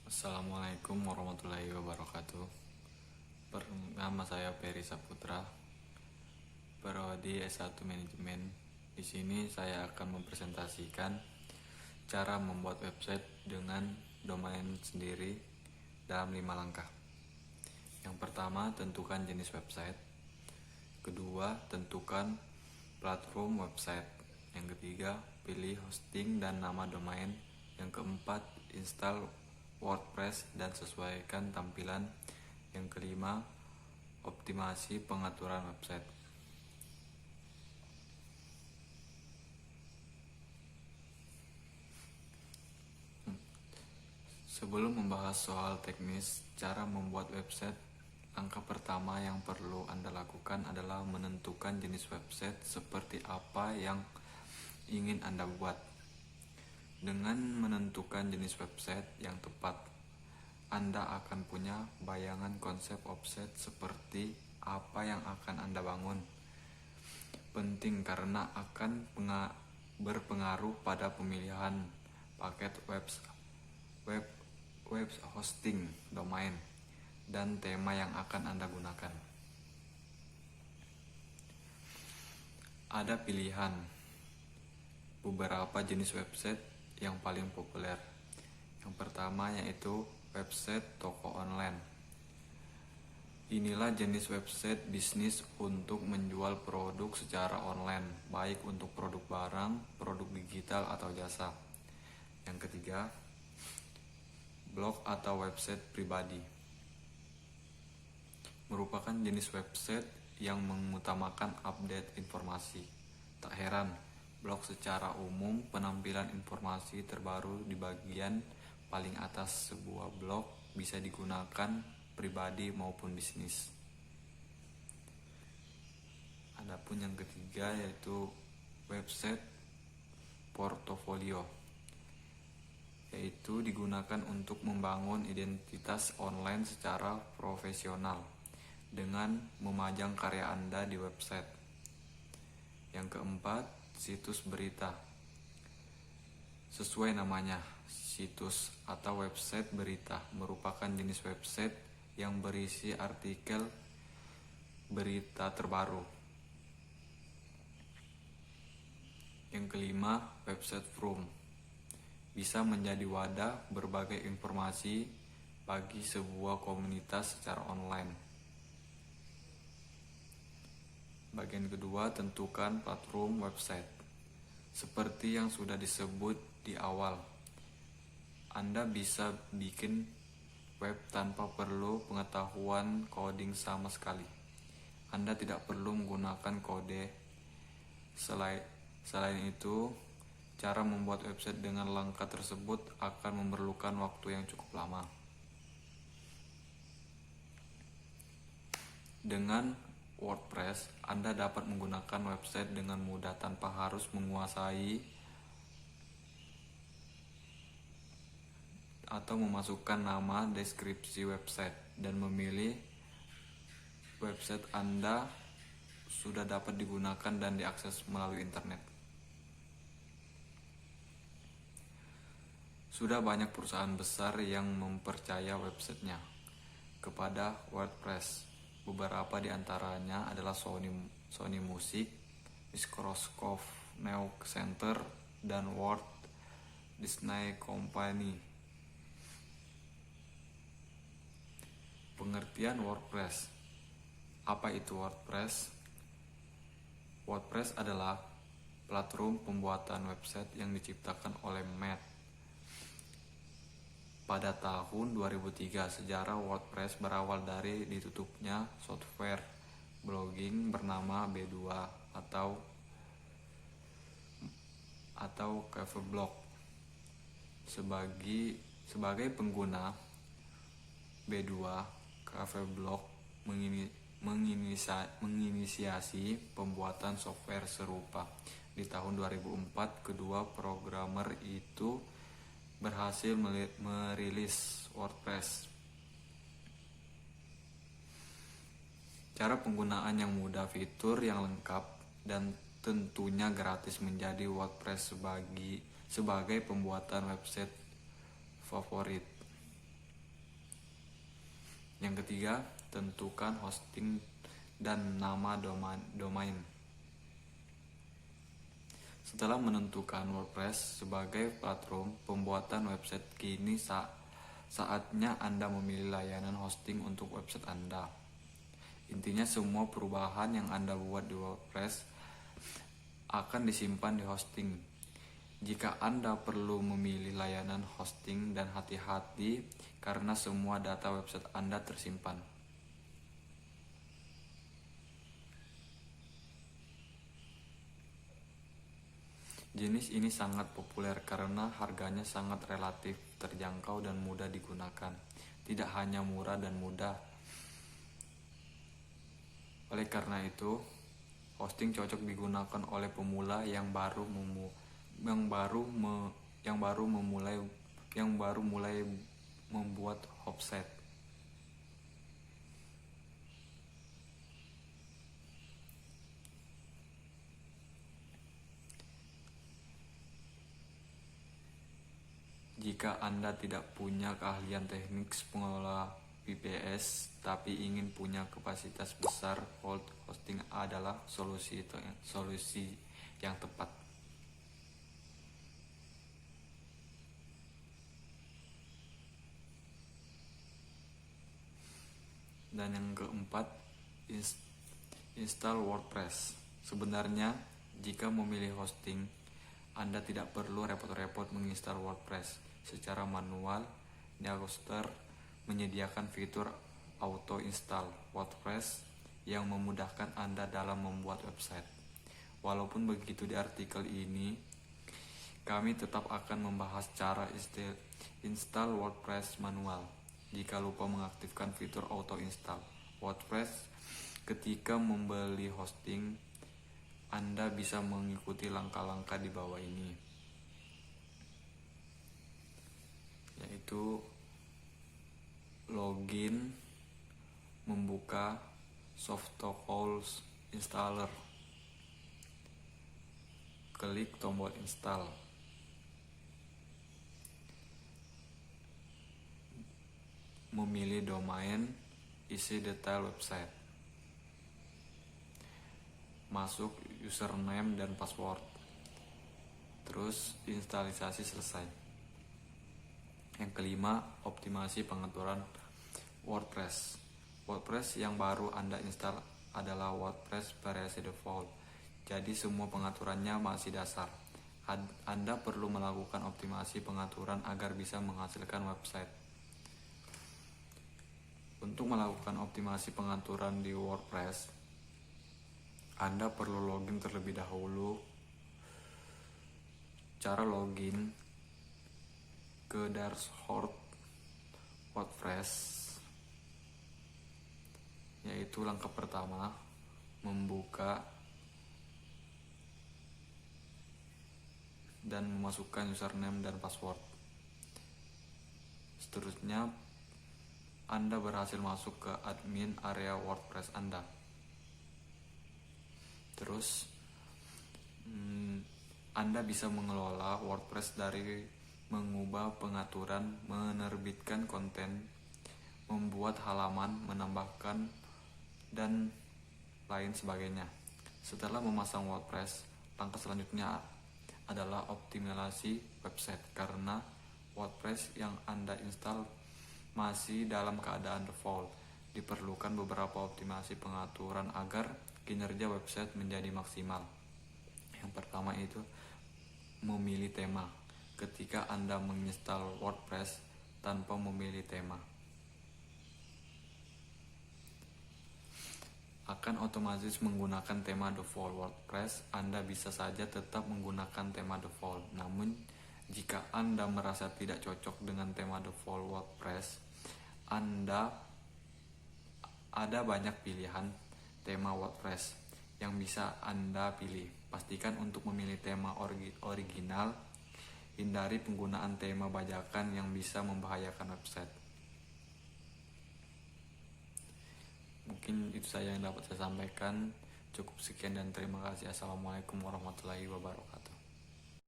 Assalamualaikum warahmatullahi wabarakatuh. Nama saya Peri Saputra, Prodi S1 Manajemen. Di sini saya akan mempresentasikan cara membuat website dengan domain sendiri dalam 5 langkah. Yang pertama, tentukan jenis website. Kedua, tentukan platform website. Yang ketiga, pilih hosting dan nama domain. Yang keempat, install WordPress dan sesuaikan tampilan. Yang kelima, optimasi pengaturan website. Sebelum membahas soal teknis cara membuat website, langkah pertama yang perlu Anda lakukan adalah menentukan jenis website seperti apa yang ingin Anda buat. Dengan menentukan jenis website yang tepat, Anda akan punya bayangan konsep website seperti apa yang akan Anda bangun. Penting karena akan berpengaruh pada pemilihan paket web hosting, domain, dan tema yang akan Anda gunakan. Ada pilihan beberapa jenis website yang paling populer. Yang pertama yaitu website toko online. Inilah jenis website bisnis untuk menjual produk secara online, baik untuk produk barang, produk digital, atau jasa. Yang ketiga, blog atau website pribadi. Merupakan jenis website yang mengutamakan update informasi. Tak heran, blog secara umum penampilan informasi terbaru di bagian paling atas sebuah blog bisa digunakan pribadi maupun bisnis. Adapun yang ketiga yaitu website portofolio, yaitu digunakan untuk membangun identitas online secara profesional dengan memajang karya Anda di website. Yang keempat, situs berita. Sesuai namanya, situs atau website berita merupakan jenis website yang berisi artikel berita terbaru. Yang kelima, website forum. Bisa menjadi wadah berbagai informasi bagi sebuah komunitas secara online. Bagian kedua, tentukan platform website. Seperti yang sudah disebut di awal, Anda bisa bikin web tanpa perlu pengetahuan coding sama sekali. Anda tidak perlu menggunakan kode. Selain itu, cara membuat website dengan langkah tersebut akan memerlukan waktu yang cukup lama. Dengan WordPress, Anda dapat menggunakan website dengan mudah tanpa harus menguasai atau memasukkan nama, deskripsi website, dan memilih website Anda sudah dapat digunakan dan diakses melalui internet. Sudah banyak perusahaan besar yang mempercaya websitenya kepada WordPress. Beberapa di antaranya adalah Sony Music, Microsoft New Center, dan Walt Disney Company. Pengertian WordPress. Apa itu WordPress? WordPress adalah platform pembuatan website yang diciptakan oleh Matt pada tahun 2003. Sejarah WordPress berawal dari ditutupnya software blogging bernama B2 atau Caveblog. Sebagai pengguna B2, Caveblog menginisiasi pembuatan software serupa. Di tahun 2004, kedua programmer itu berhasil merilis WordPress. Cara penggunaan yang mudah, fitur yang lengkap, dan tentunya gratis menjadi WordPress sebagai pembuatan website favorit. Yang ketiga, tentukan hosting dan nama domain. Setelah menentukan WordPress sebagai platform pembuatan website, kini saatnya Anda memilih layanan hosting untuk website Anda. Intinya semua perubahan yang Anda buat di WordPress akan disimpan di hosting. Jika Anda perlu memilih layanan hosting, dan hati-hati karena semua data website Anda tersimpan. Jenis ini sangat populer karena harganya sangat relatif, terjangkau, dan mudah digunakan. Tidak hanya murah dan mudah. Oleh karena itu, hosting cocok digunakan oleh pemula yang baru mulai membuat website. Jika Anda tidak punya keahlian teknik pengelola VPS tapi ingin punya kapasitas besar, Vault Hosting adalah solusi yang tepat. Dan yang keempat, install WordPress. Sebenarnya, jika memilih hosting, Anda tidak perlu repot-repot menginstal WordPress secara manual. Neoster menyediakan fitur auto install WordPress yang memudahkan Anda dalam membuat website. Walaupun begitu, di artikel ini kami tetap akan membahas cara install WordPress manual. Jika lupa mengaktifkan fitur auto install WordPress ketika membeli hosting, Anda bisa mengikuti langkah-langkah di bawah ini, yaitu login, membuka Softocles Installer, klik tombol install, memilih domain, isi detail website, masuk username dan password, terus instalisasi selesai. Yang kelima, optimasi pengaturan WordPress. WordPress yang baru Anda install adalah WordPress variasi default, jadi semua pengaturannya masih dasar. Anda perlu melakukan optimasi pengaturan agar bisa menghasilkan website. Untuk melakukan optimasi pengaturan di WordPress, Anda perlu login terlebih dahulu. Cara login ke dashboard WordPress, yaitu langkah pertama, membuka dan memasukkan username dan password. Seterusnya, Anda berhasil masuk ke admin area WordPress Anda. Terus, Anda bisa mengelola WordPress dari mengubah pengaturan, menerbitkan konten, membuat halaman, menambahkan, dan lain sebagainya. Setelah memasang WordPress, langkah selanjutnya adalah optimalisasi website, karena WordPress yang Anda install masih dalam keadaan default. Diperlukan beberapa optimasi pengaturan agar kinerja website menjadi maksimal. Yang pertama itu memilih tema. Ketika Anda menginstal WordPress tanpa memilih tema, akan otomatis menggunakan tema default WordPress. Anda bisa saja tetap menggunakan tema default. Namun, jika Anda merasa tidak cocok dengan tema default WordPress, ada banyak pilihan tema WordPress yang bisa Anda pilih. Pastikan untuk memilih tema original. Hindari penggunaan tema bajakan yang bisa membahayakan website. Mungkin itu saja yang dapat saya sampaikan. Cukup sekian dan terima kasih. Assalamualaikum warahmatullahi wabarakatuh.